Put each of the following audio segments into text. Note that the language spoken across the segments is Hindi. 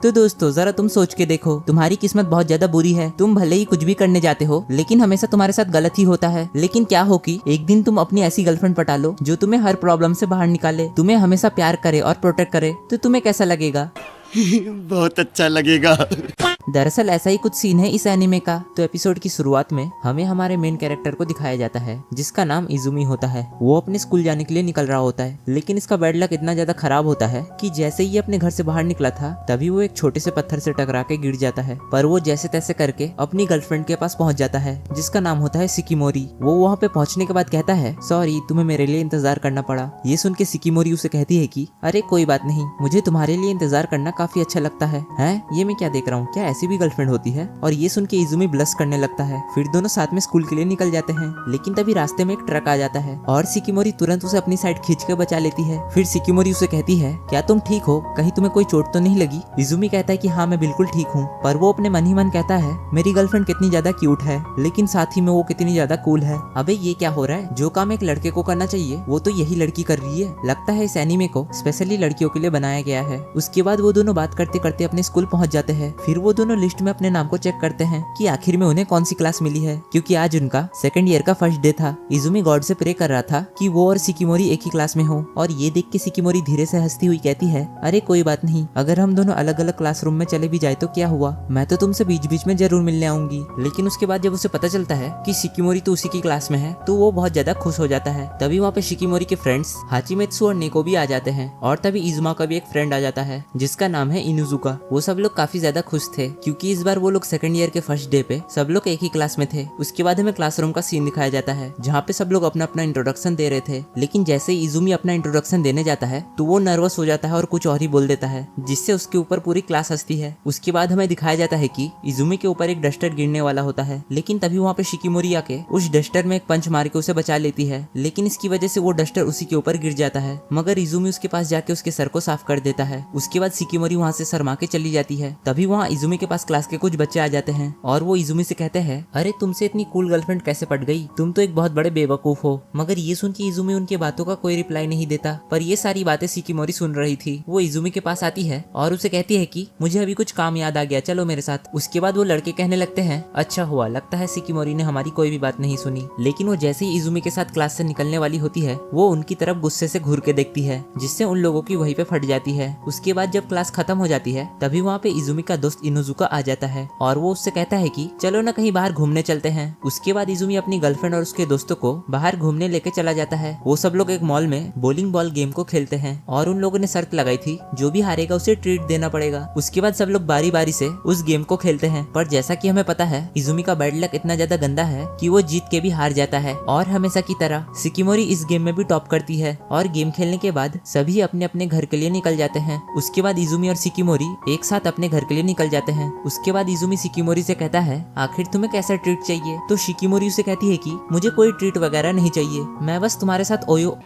तो दोस्तों जरा तुम सोच के देखो, तुम्हारी किस्मत बहुत ज्यादा बुरी है। तुम भले ही कुछ भी करने जाते हो लेकिन हमेशा तुम्हारे साथ गलत ही होता है। लेकिन क्या हो कि एक दिन तुम अपनी ऐसी गर्लफ्रेंड पटा लो जो तुम्हें हर प्रॉब्लम से बाहर निकाले, तुम्हें हमेशा प्यार करे और प्रोटेक्ट करे, तो तुम्हें कैसा लगेगा? बहुत अच्छा लगेगा। दरअसल ऐसा ही कुछ सीन है इस एनिमे का। तो एपिसोड की शुरुआत में हमें हमारे मेन कैरेक्टर को दिखाया जाता है जिसका नाम इजुमी होता है। वो अपने स्कूल जाने के लिए निकल रहा होता है, लेकिन इसका बैड लक इतना ज्यादा खराब होता है कि जैसे ही अपने घर से बाहर निकला था तभी वो एक छोटे से पत्थर से टकरा के गिर जाता है। पर वो जैसे तैसे करके अपनी गर्लफ्रेंड के पास पहुंच जाता है जिसका नाम होता है सिकिमोरी। वो वहाँ पे पहुंचने के बाद कहता है, सॉरी तुम्हें मेरे लिए इंतजार करना पड़ा। ये सुन के सिकिमोरी उसे कहती है कि अरे कोई बात नहीं, मुझे तुम्हारे लिए इंतजार करना काफी अच्छा लगता है। ये मैं क्या देख रहा हूँ, क्या ऐसी भी गर्लफ्रेंड होती है? और ये सुन के इजुमी ब्लश करने लगता है। फिर दोनों साथ में स्कूल के लिए निकल जाते हैं, लेकिन तभी रास्ते में एक ट्रक आ जाता है और सिकिमोरी तुरंत उसे अपनी साइड खींच के बचा लेती है। फिर सिकिमोरी उसे कहती है, क्या तुम ठीक हो? कहीं तुम्हें कोई चोट तो नहीं लगी? इजुमी कहता है कि हाँ मैं बिल्कुल ठीक हूँ। पर वो अपने मन ही मन कहता है, मेरी गर्लफ्रेंड कितनी ज्यादा क्यूट है, लेकिन साथ ही में वो कितनी ज्यादा कूल है। अबे ये क्या हो रहा है? जो काम एक लड़के को करना चाहिए वो तो यही लड़की कर रही है। लगता है इस एनीमे को स्पेशली लड़कियों के लिए बनाया गया है। उसके बाद वो दोनों बात करते करते अपने स्कूल पहुंच जाते हैं। फिर वो दोनों लिस्ट में अपने नाम को चेक करते हैं कि आखिर में उन्हें कौन सी क्लास मिली है, क्योंकि आज उनका सेकंड ईयर का फर्स्ट डे था। इजुमी गॉड से प्रे कर रहा था कि वो और सिकिमोरी एक ही क्लास में हो। और ये देख के सिकिमोरी धीरे से हंसती हुई कहती है, अरे कोई बात नहीं, अगर हम दोनों अलग अलग क्लासरूम में चले भी जाए तो क्या हुआ, मैं तो तुमसे बीच बीच में जरूर मिलने आऊंगी। लेकिन उसके बाद जब उसे पता चलता है कि सिकिमोरी तो उसी की क्लास में है तो वो बहुत ज्यादा खुश हो जाता है। तभी वहाँ पे सिकिमोरी के फ्रेंड्स हाचिमेत्सु और नेको भी आ जाते हैं और तभी इजुमा का भी एक फ्रेंड आ जाता है जिसका नाम है इनुजुका। वो सब लोग काफी ज्यादा खुश थे क्योंकि इस बार वो लोग सेकंड ईयर के फर्स्ट डे पे सब लोग एक ही क्लास में थे। उसके बाद हमें क्लासरूम का सीन दिखाया जाता है जहाँ पे सब लोग अपना अपना इंट्रोडक्शन दे रहे थे। लेकिन जैसे ही इजुमी अपना इंट्रोडक्शन देने जाता है तो वो नर्वस हो जाता है और कुछ और ही बोल देता है जिससे उसके ऊपर पूरी क्लास हंसती है। उसके बाद हमें दिखाया जाता है कि इजुमी के ऊपर एक डस्टर गिरने वाला होता है, लेकिन तभी वहाँ पे शिकिमोरी आके उस डस्टर में एक पंच मार के उसे बचा लेती है। लेकिन इसकी वजह से वो डस्टर उसी के ऊपर गिर जाता है, मगर इजुमी उसके पास जाके उसके सर को साफ कर देता है। उसके बाद शिकिमोरी वहाँ से शर्मा के चली जाती है। तभी वहाँ इजुमी के पास क्लास के कुछ बच्चे आ जाते हैं और वो इजुमी से कहते हैं, अरे तुमसे इतनी कूल गर्लफ्रेंड कैसे पट गई, तुम तो एक बहुत बड़े बेवकूफ हो। मगर ये सुन के इजुमी उनकी बातों का कोई रिप्लाई नहीं देता। पर ये सारी बातें सिकिमोरी सुन रही थी। वो इजुमी के पास आती है और उसे कहती है कि मुझे अभी कुछ काम याद आ गया, चलो मेरे साथ। उसके बाद वो लड़के कहने लगते हैं, अच्छा हुआ, लगता है सिकिमोरी ने हमारी कोई भी बात नहीं सुनी। लेकिन वो जैसे ही इजुमी के साथ क्लास से निकलने वाली होती है वो उनकी तरफ गुस्से से घूर के देखती है जिससे उन लोगों की वहीं पे फट जाती है। उसके बाद जब क्लास खत्म हो जाती है तभी वहाँ पे इजुमी का दोस्त इनुजुका आ जाता है और वो उससे कहता है कि चलो ना कहीं बाहर घूमने चलते हैं। उसके बाद इजुमी अपनी गर्लफ्रेंड और उसके दोस्तों को बाहर घूमने लेके चला जाता है। वो सब लोग एक मॉल में बॉलिंग बॉल गेम को खेलते हैं और उन लोगों ने शर्त लगाई थी जो भी हारेगा उसे ट्रीट देना पड़ेगा। उसके बाद सब लोग बारी बारी से उस गेम को खेलते हैं। पर जैसा कि हमें पता है इजुमी का बैड लक इतना ज्यादा गंदा है कि वो जीत के भी हार जाता है और हमेशा की तरह सिकिमोरी इस गेम में भी टॉप करती है। और गेम खेलने के बाद सभी अपने अपने घर के लिए निकल जाते हैं। उसके बाद इजुमी और सिकिमोरी एक साथ अपने घर के लिए निकल जाते हैं। उसके बाद इजुमी सिकिमोरी से कहता है, आखिर तुम्हें कैसा ट्रीट चाहिए? तो शिकिमोरी उसे कहती है कि मुझे कोई ट्रीट वगैरह नहीं चाहिए, मैं बस तुम्हारे साथ ओयो।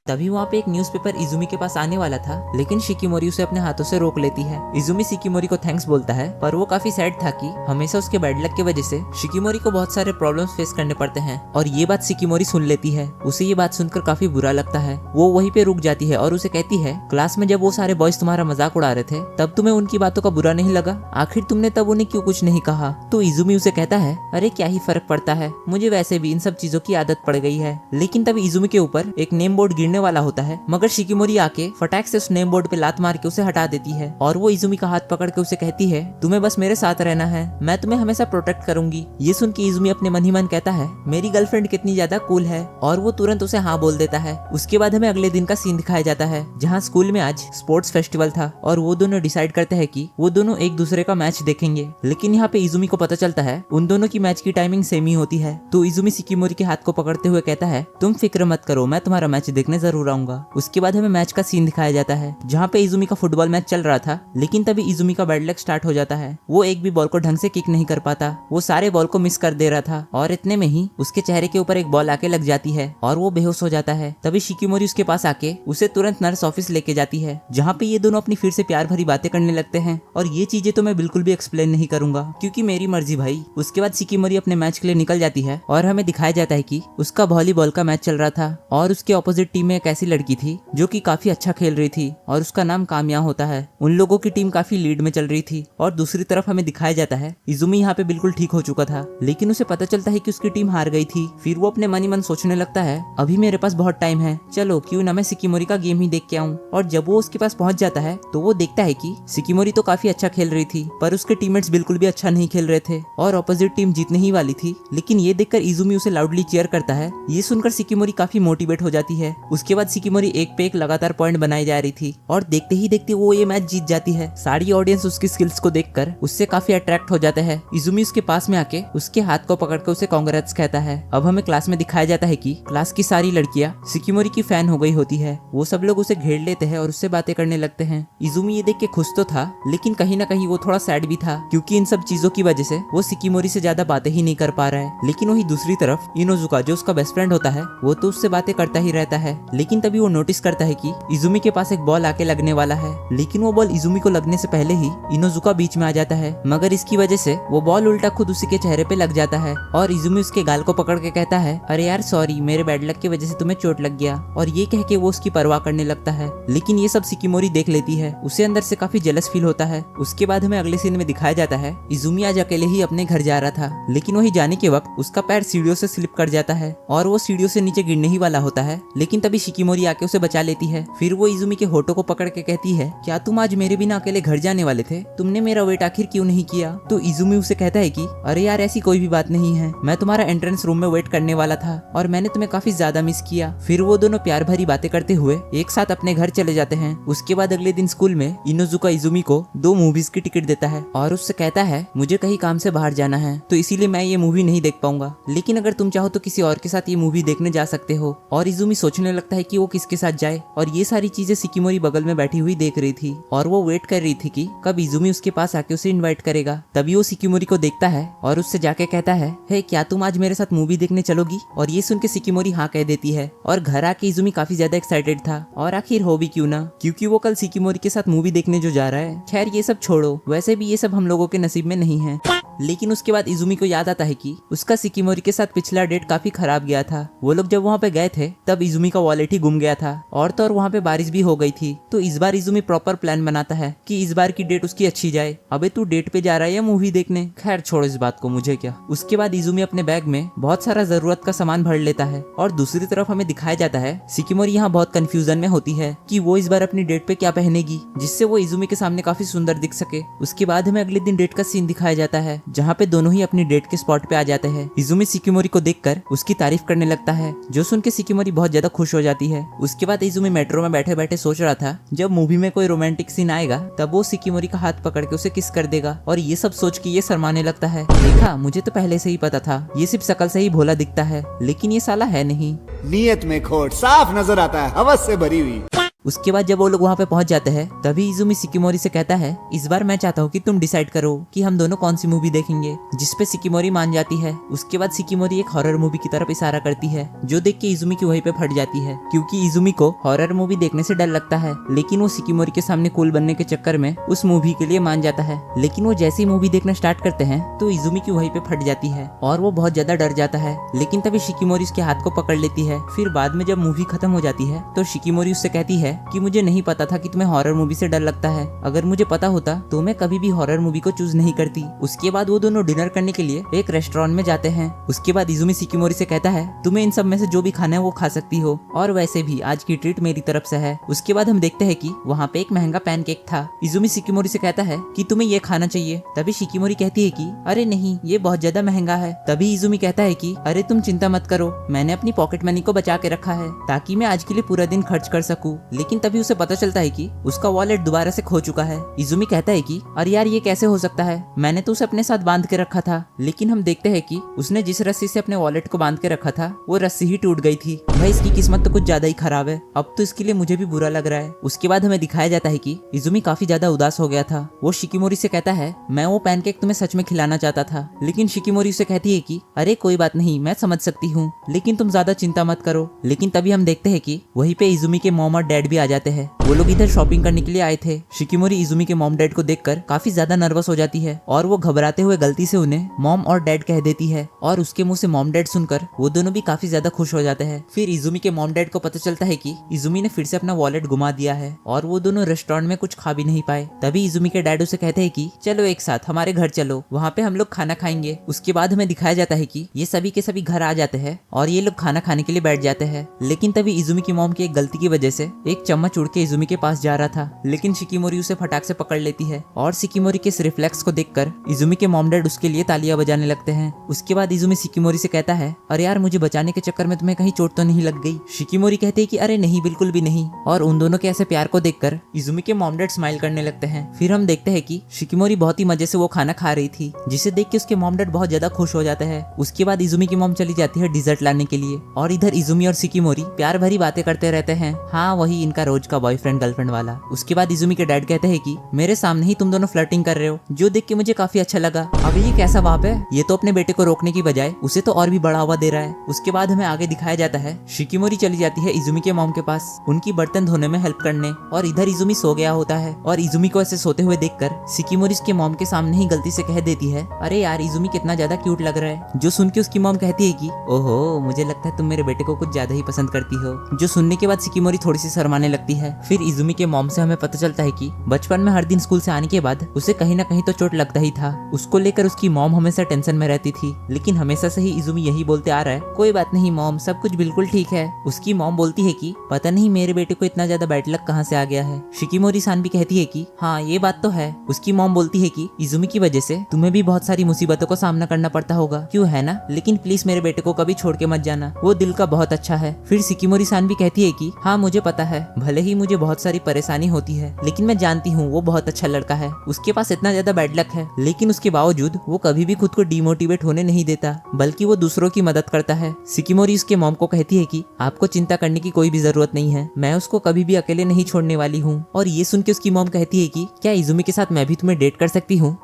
तभी वहाँ पे एक न्यूज़पेपर इजुमी के पास आने वाला था, लेकिन शिकिमोरी उसे अपने हाथों से रोक लेती है। इजुमी शिकिमोरी को थैंक्स बोलता है, पर वो काफी सैड था कि हमेशा उसके बैड लक की वजह से शिकिमोरी को बहुत सारे प्रॉब्लम्स फेस करने पड़ते हैं। और ये बात शिकिमोरी सुन लेती है। उसे ये बात सुनकर काफी बुरा लगता है। वो वहीं पे रुक जाती है और उसे कहती है, क्लास में जब वो सारे बॉयज तुम्हारा मजाक उड़ा रहे थे तब तुम्हें उनकी बातों का बुरा नहीं लगा? आखिर तुमने तब उन्हें क्यों कुछ नहीं कहा? तो इजुमी उसे कहता है, अरे क्या ही फर्क पड़ता है, मुझे वैसे भी इन सब चीजों की आदत पड़ गई है। लेकिन तभी इजुमी के ऊपर एक नेम बोर्ड गिरने वाला होता है, मगर शिकिमोरी आके फटाक से उस नेम बोर्ड पे लात मार के उसे हटा देती है और वो इजुमी का हाथ पकड़ के उसे कहती है, तुम्हें बस मेरे साथ रहना है, मैं तुम्हें हमेशा प्रोटेक्ट करूंगी। ये सुन के इजुमी अपने मन ही मन कहता है, मेरी गर्लफ्रेंड कितनी ज्यादा कूल है, और वो तुरंत उसे हाँ बोल देता है। उसके बाद हमें अगले दिन का सीन दिखाया जाता है जहाँ स्कूल में आज स्पोर्ट्स फेस्टिवल था और वो दोनों डिसाइड करते हैं कि वो दोनों एक दूसरे का मैच देखेंगे। लेकिन यहाँ पे इजुमी को पता चलता है उन दोनों की मैच की टाइमिंग सेम ही होती है। तो इजुमी शिकिमोरी के हाथ को पकड़ते हुए कहता है, तुम फिक्र मत करो, मैं तुम्हारा मैच देखने जरूर आऊंगा। उसके बाद हमें मैच का सीन दिखाया जाता है जहाँ पे इजुमी का फुटबॉल मैच चल रहा था, लेकिन तभी इजुमी का बैड लक स्टार्ट हो जाता है। वो एक भी बॉल को ढंग से किक नहीं कर पाता, वो सारे बॉल को मिस कर दे रहा था और इतने में ही उसके चेहरे के ऊपर एक बॉल आके लग जाती है और वो बेहोश हो जाता है। तभी शिकिमोरी उसके पास आके उसे तुरंत नर्स ऑफिस लेके जाती है जहाँ पे ये दोनों अपनी फिर से प्यार भरी बातें करने लगते हैं। और ये चीजें तो मैं बिल्कुल भी एक्सप्लेन नहीं करूंगा क्योंकि मेरी मर्जी भाई। उसके बाद शिकिमोरी अपने मैच के लिए निकल जाती है और हमें दिखाया जाता है कि उसका वॉलीबॉल का मैच चल रहा था और उसके ऑपोजिट टीम में एक ऐसी लड़की थी जो कि काफी अच्छा खेल रही थी और उसका नाम कामिया होता है। उन लोगों की टीम काफी लीड में चल रही थी और दूसरी तरफ हमें दिखाया जाता है इजुमी यहाँ पे बिल्कुल ठीक हो चुका था, लेकिन उसे पता चलता है कि उसकी टीम हार गई थी। फिर वो अपने मन ही मन सोचने लगता है अभी मेरे पास बहुत टाइम है, चलो क्यों ना मैं सिकिमोरी का गेम ही देख के आऊं। और जब वो उसके पास पहुंच जाता है तो वो देखता है कि सिकिमोरी तो काफी अच्छा खेल रही थी पर उसके टीममेट्स बिल्कुल भी अच्छा नहीं खेल रहे थे और ऑपोजिट टीम जीतने ही वाली थी। लेकिन ये देखकर इजुमी उसे लाउडली चीयर करता है। ये सुनकर सिकिमोरी काफी मोटिवेट हो जाती है। उसके बाद सिकिमोरी एक पे एक लगातार पॉइंट बनाई जा रही थी और देखते ही देखते वो ये मैच जीत जाती है। सारी ऑडियंस उसकी स्किल्स को देखकर उससे काफी अट्रैक्ट हो जाते हैं। इजुमी उसके पास में आके उसके हाथ को पकड़कर उसे कांग्रेट्स कहता है। अब हमें क्लास में दिखाया जाता है कि क्लास की सारी लड़कियां सिकिमोरी की फैन हो गई होती है। वो सब लोग उसे घेर लेते हैं और उससे बातें करने लगते हैं। इजुमी ये देख के खुश तो था लेकिन कहीं ना कहीं वो थोड़ा सैड भी था क्योंकि इन सब चीजों की वजह से वो सिकिमोरी से ज्यादा बातें ही नहीं कर पा रहा है। लेकिन वही दूसरी तरफ इनोजुका जो उसका बेस्ट फ्रेंड होता है वो तो उससे बातें करता ही रहता है। लेकिन तभी वो नोटिस करता है कि इजुमी के पास एक बॉल आके लगने वाला है, लेकिन वो बॉल इजुमी को लगने से पहले ही इनोजुका बीच में आ जाता है। मगर इसकी वजह से वो बॉल उल्टा खुद उसी के चेहरे पे लग जाता है और इजुमी उसके गाल को पकड़ के कहता है अरे यार सॉरी, मेरे बैड लक की वजह से तुम्हें चोट लग गया। और ये कह के वो उसकी परवाह करने लगता है। लेकिन ये सब सिकिमोरी देख लेती है। उसे अंदर से काफी जेलस फील होता है। उसके बाद हमें अगले सीन में दिखाया जाता है इजुमी आज अकेले ही अपने घर जा रहा था, लेकिन वही जाने के वक्त उसका पैर सीढ़ियों से स्लिप कर जाता है और वो सीढ़ियों से नीचे गिरने ही वाला होता है। लेकिन तभी शिकिमोरी आके उसे बचा लेती है। फिर वो इजुमी के होठों को पकड़ के कहती है क्या तुम आज मेरे बिना अकेले घर जाने वाले थे? तुमने मेरा वेट आखिर क्यों नहीं किया? तो इजुमी उसे कहता है कि अरे यार ऐसी कोई भी बात नहीं है, मैं तुम्हारा एंट्रेंस रूम में वेट करने वाला था और मैंने तुम्हें काफी ज्यादा मिस किया। फिर वो दोनों प्यार भरी बातें करते हुए एक साथ अपने घर चले जाते हैं। उसके बाद अगले दिन स्कूल में इनोजुका इजुमी को 2 मूवीज की टिकट देता है और उससे कहता है मुझे कहीं काम से बाहर जाना है तो इसीलिए मैं ये मूवी नहीं देख पाऊंगा, लेकिन अगर तुम चाहो तो किसी और के साथ ये मूवी देखने जा सकते हो। और इजुमी सोचने लगता है कि वो किसके साथ जाए और ये सारी चीजें सिकिमोरी बगल में बैठी हुई देख रही थी और वो वेट कर रही थी कि कब इजुमी उसके पास आके उसे इनवाइट करेगा। तभी वो सिकिमोरी को देखता है और उससे जाके कहता है हे क्या तुम आज मेरे साथ मूवी देखने चलोगी? और ये सुन के सिकिमोरी हाँ कह देती है और घर आके इजुमी काफी ज्यादा एक्साइटेड था और आखिर हो भी क्यों ना, क्योंकि वो कल सिकिमोरी के साथ मूवी देखने जो जा रहा है। खैर ये सब छोड़ो, वैसे भी ये सब हम लोगों के नसीब में नहीं है। लेकिन उसके बाद इजुमी को याद आता है कि उसका सिकिमोरी के साथ पिछला डेट काफी खराब गया था। वो लोग जब वहाँ पे गए थे तब इजुमी का वॉलेट ही गुम गया था और तो और वहाँ पे बारिश भी हो गई थी। तो इस बार इजुमी प्रॉपर प्लान बनाता है कि इस बार की डेट उसकी अच्छी जाए। अबे तू डेट पे जा रहा है या मूवी देखने? खैर छोड़ इस बात को, मुझे क्या। उसके बाद इजुमी अपने बैग में बहुत सारा जरूरत का सामान भर लेता है और दूसरी तरफ हमें दिखाया जाता है सिकिमोरी यहाँ बहुत कंफ्यूजन में होती है कि वो इस बार अपनी डेट पे क्या पहनेगी जिससे वो इजुमी के सामने काफी सुंदर दिख सके। उसके बाद हमें अगले दिन डेट का सीन दिखाया जाता है जहाँ पे दोनों ही अपनी डेट के स्पॉट पे आ जाते हैं। इजुमी सिकिमोरी को देखकर उसकी तारीफ करने लगता है जो सुन के सिकिमोरी बहुत ज्यादा खुश हो जाती है। उसके बाद इजुमी मेट्रो में बैठे बैठे सोच रहा था जब मूवी में कोई रोमांटिक सीन आएगा तब वो सिकिमोरी का हाथ पकड़ के उसे किस कर देगा और ये सब सोच के ये शर्माने लगता है। देखा, मुझे तो पहले से ही पता था, ये सिर्फ शक्ल से ही भोला दिखता है लेकिन ये साला है नहीं। नीयत में खोट साफ नजर आता है, हवस से भरी हुई। उसके बाद जब वो लोग वहाँ पे पहुंच जाते हैं तभी इजुमी सिकिमोरी से कहता है इस बार मैं चाहता हूँ कि तुम डिसाइड करो कि हम दोनों कौन सी मूवी देखेंगे, जिसपे सिकिमोरी मान जाती है। उसके बाद सिकिमोरी एक हॉरर मूवी की तरफ इशारा करती है जो देख के इजुमी की वहीं पे फट जाती है क्योंकि इजुमी को हॉरर मूवी देखने से डर लगता है। लेकिन वो सिकिमोरी के सामने कूल बनने के चक्कर में उस मूवी के लिए मान जाता है। लेकिन वो जैसे ही मूवी देखना स्टार्ट करते हैं तो इजुमी की वहीं पे फट जाती है और वो बहुत ज्यादा डर जाता है। लेकिन तभी शिकिमोरी उसके हाथ को पकड़ लेती है। फिर बाद में जब मूवी खत्म हो जाती है तो शिकिमोरी उससे कहती है कि मुझे नहीं पता था कि तुम्हें हॉरर मूवी से डर लगता है, अगर मुझे पता होता तो मैं कभी भी हॉरर मूवी को चूज नहीं करती। उसके बाद वो दोनों डिनर करने के लिए एक रेस्टोरेंट में जाते हैं। उसके बाद इजुमी सिकिमोरी से कहता है तुम्हें इन सब में से जो भी खाना है वो खा सकती हो और वैसे भी आज की ट्रीट मेरी तरफ से है। उसके बाद हम देखते हैं कि वहाँ पे एक महंगा पैनकेक था। इजुमी सिकिमोरी से कहता है कि तुम्हें ये खाना चाहिए। तभी शिकिमोरी कहती है कि अरे नहीं, ये बहुत ज्यादा महंगा है। तभी इजुमी कहता है कि अरे तुम चिंता मत करो, मैंने अपनी पॉकेट मनी को बचा के रखा है ताकि मैं आज के लिए पूरा दिन खर्च कर सकूं। लेकिन तभी उसे पता चलता है कि उसका वॉलेट दोबारा से खो चुका है। इजुमी कहता है कि अरे यार ये कैसे हो सकता है, मैंने तो उसे अपने साथ बांध के रखा था। लेकिन हम देखते हैं कि उसने जिस रस्सी से अपने वॉलेट को बांध के रखा था वो रस्सी ही टूट गई थी। भाई इसकी किस्मत तो कुछ ज्यादा ही खराब है, अब तो इसके लिए मुझे भी बुरा लग रहा है। उसके बाद हमें दिखाया जाता है कि इजुमी काफी ज्यादा उदास हो गया था। वो शिकिमोरी से कहता है मैं वो पैनकेक तुम्हें सच में खिलाना चाहता था। लेकिन शिकिमोरी उसे कहती है कि अरे कोई बात नहीं, मैं समझ सकती हूँ, लेकिन तुम ज्यादा चिंता मत करो। लेकिन तभी हम देखते हैं कि वहीं पे इजुमी के मॉम और डैड डैड भी आ जाते हैं। वो लोग इधर शॉपिंग करने के लिए आए थे। शिकिमोरी इजुमी के मॉम डैड को देखकर काफी ज्यादा नर्वस हो जाती है और वो घबराते हुए गलती से उन्हें मॉम और डैड कह देती है और उसके मुंह से मॉम डैड सुनकर वो दोनों भी काफी ज्यादा खुश हो जाते हैं। फिर इजुमी के मॉम डैड को पता चलता है कि इजुमी ने फिर से अपना वॉलेट गुमा दिया है और वो दोनों रेस्टोरेंट में कुछ खा भी नहीं पाए। तभी इजुमी के डैड उसे कहते हैं कि चलो एक साथ हमारे घर चलो, वहाँ पे हम लोग खाना खाएंगे। उसके बाद हमें दिखाया जाता है कि ये सभी के सभी घर आ जाते हैं और ये लोग खाना खाने के लिए बैठ जाते हैं। लेकिन तभी इजुमी की मॉम की एक गलती की वजह से एक चम्मच उड़ के इजुमी के पास जा रहा था, लेकिन शिकिमोरी उसे फटाक से पकड़ लेती है और शिकिमोरी के इस रिफ्लेक्स को देखकर इजुमी के मॉम डैड उसके लिए तालियां बजाने लगते हैं। उसके बाद इजुमी शिकिमोरी से कहता है, अरे यार मुझे बचाने के चक्कर में तुम्हें कहीं चोट तो नहीं लग गई? शिकिमोरी कहते हैं कि अरे नहीं, बिल्कुल भी नहीं। और उन दोनों के ऐसे प्यार को देखकर इजुमी के मॉम डैड स्माइल करने लगते हैं। फिर हम देखते हैं कि शिकिमोरी बहुत ही मजे से वो खाना खा रही थी, जिसे देख के उसके मॉम डैड बहुत ज्यादा खुश हो जाते हैं। उसके बाद इजुमी की मॉम चली जाती है डिजर्ट लाने के लिए और इधर इजुमी और शिकिमोरी प्यार भरी बातें करते रहते हैं। हाँ, वही इनका रोज का बॉयफ्रेंड गर्लफ्रेंड वाला। उसके बाद इजुमी के डैड कहते हैं कि मेरे सामने ही तुम दोनों फ्लर्टिंग कर रहे हो, जो देख के मुझे काफी अच्छा लगा। अभी ये कैसा बाप है, ये तो अपने बेटे को रोकने की बजाय उसे तो और भी बढ़ावा दे रहा है। उसके बाद हमें आगे दिखाया जाता है शिकिमोरी चली जाती है इजुमी के मॉम के पास उनकी बर्तन धोने में हेल्प करने और इधर इजुमी सो गया होता है और इजुमी को ऐसे सोते हुए देखकर शिकिमोरी उसके मॉम के सामने ही गलती से कह देती है, अरे यार इजुमी कितना ज्यादा क्यूट लग रहा है। जो सुन के उसकी मॉम कहती है कि ओहो, मुझे लगता है तुम मेरे बेटे को कुछ ज्यादा ही पसंद करती हो। जो सुनने के बाद शिकिमोरी थोड़ी सी शर्माने लगती है। फिर इजुमी के मॉम से हमें पता चलता है कि बचपन में हर दिन स्कूल से आने के बाद उसे कहीं ना कहीं तो चोट लगता ही था। उसको लेकर उसकी मॉम हमेशा टेंशन में रहती थी, लेकिन हमेशा से ही इजुमी यही बोलते आ रहा है, कोई बात नहीं मॉम, सब कुछ बिल्कुल ठीक है। उसकी मॉम बोलती है कि पता नहीं मेरे बेटे को इतना ज्यादा बैड लक कहाँ से आ गया है। शिकिमोरी सान भी कहती है कि हाँ ये बात तो है। उसकी मॉम बोलती है कि इजुमी की वजह से तुम्हें भी बहुत सारी मुसीबतों का सामना करना पड़ता होगा, क्यों है ना, लेकिन प्लीज मेरे बेटे को कभी छोड़ के मत जाना, वो दिल का बहुत अच्छा है। फिर शिकिमोरी सान भी कहती है कि हाँ मुझे पता है, भले ही मुझे बहुत सारी परेशानी होती है, लेकिन मैं जानती हूँ वो बहुत अच्छा लड़का है। उसके पास इतना ज्यादा बैड लक है, लेकिन उसके बावजूद वो कभी भी खुद को डिमोटिवेट होने नहीं देता, बल्कि वो दूसरों की मदद करता है। शिकिमोरी उसके मॉम को कहती है कि आपको चिंता करने की कोई भी जरूरत नहीं है, मैं उसको कभी भी अकेले नहीं छोड़ने वाली हूँ। और ये सुन के उसकी मॉम कहती है कि क्या इजुमी के साथ मैं भी तुम्हें डेट कर सकती हूँ?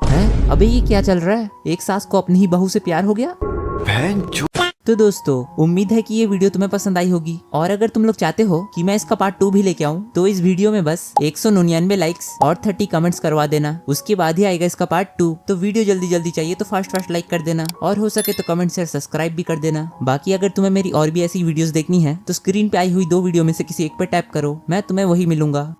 अबे ये क्या चल रहा है, एक सास को अपनी ही बहू से प्यार हो गया। तो दोस्तों उम्मीद है कि ये वीडियो तुम्हें पसंद आई होगी, और अगर तुम लोग चाहते हो कि मैं इसका पार्ट 2 भी लेके आऊं तो इस वीडियो में बस 199 लाइक्स और 30 कमेंट्स करवा देना, उसके बाद ही आएगा इसका पार्ट 2। तो वीडियो जल्दी जल्दी चाहिए तो फास्ट लाइक कर देना, और हो सके तो कमेंट शेयर सब्सक्राइब भी कर देना। बाकी अगर तुम्हें मेरी और भी ऐसी वीडियोस देखनी है तो स्क्रीन पे आई हुई 2 वीडियो में से किसी एक पे टैप करो, मैं तुम्हें वही मिलूंगा।